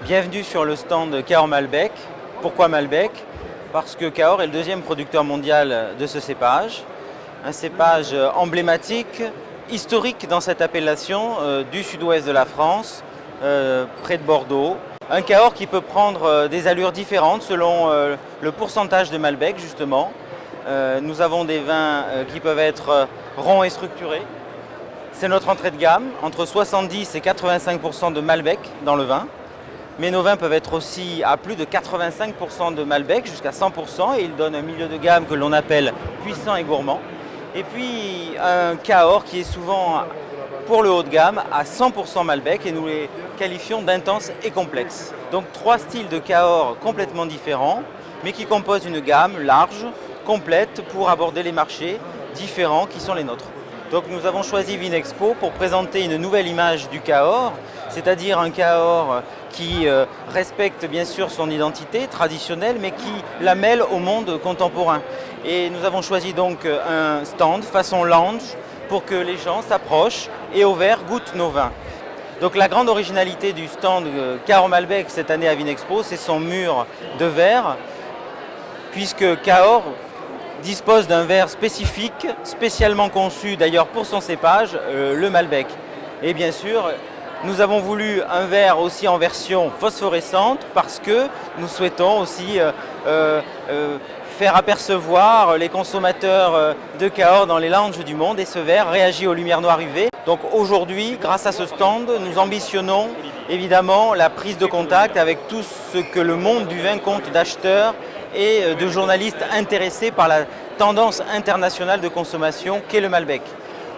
Bienvenue sur le stand Cahors Malbec. Pourquoi Malbec? Parce que Cahors est le deuxième producteur mondial de ce cépage. Un cépage emblématique, historique dans cette appellation du sud-ouest de la France, près de Bordeaux. Un Cahors qui peut prendre des allures différentes selon le pourcentage de Malbec justement. Nous avons des vins qui peuvent être ronds et structurés. C'est notre entrée de gamme, entre 70 et 85% de Malbec dans le vin. Mais nos vins peuvent être aussi à plus de 85% de Malbec, jusqu'à 100%, et ils donnent un milieu de gamme que l'on appelle puissant et gourmand. Et puis un Cahors qui est souvent pour le haut de gamme à 100% Malbec, et nous les qualifions d'intense et complexe. Donc trois styles de Cahors complètement différents, mais qui composent une gamme large, complète, pour aborder les marchés différents qui sont les nôtres. Donc nous avons choisi Vinexpo pour présenter une nouvelle image du Cahors, c'est-à-dire un Cahors qui respecte bien sûr son identité traditionnelle, mais qui la mêle au monde contemporain. Et nous avons choisi donc un stand façon lounge pour que les gens s'approchent et au verre goûtent nos vins. Donc la grande originalité du stand Cahors Malbec cette année à Vinexpo, c'est son mur de verre, puisque Cahors dispose d'un verre spécifique, spécialement conçu d'ailleurs pour son cépage, le Malbec. Et bien sûr, nous avons voulu un verre aussi en version phosphorescente parce que nous souhaitons aussi faire apercevoir les consommateurs de Cahors dans les lounges du monde, et ce verre réagit aux lumières noires UV. Donc aujourd'hui, grâce à ce stand, nous ambitionnons évidemment la prise de contact avec tout ce que le monde du vin compte d'acheteurs et de journalistes intéressés par la tendance internationale de consommation qu'est le Malbec.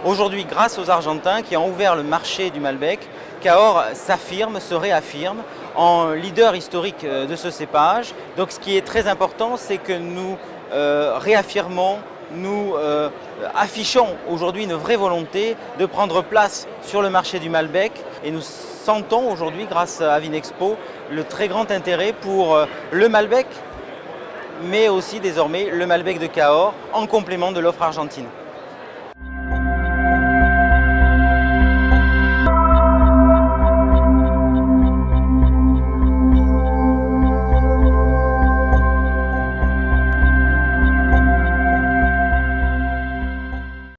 Aujourd'hui, grâce aux Argentins qui ont ouvert le marché du Malbec, Cahors s'affirme, se réaffirme en leader historique de ce cépage. Donc ce qui est très important, c'est que nous réaffirmons, nous affichons aujourd'hui une vraie volonté de prendre place sur le marché du Malbec, et nous sentons aujourd'hui, grâce à Vinexpo, le très grand intérêt pour le Malbec, mais aussi désormais le Malbec de Cahors en complément de l'offre argentine.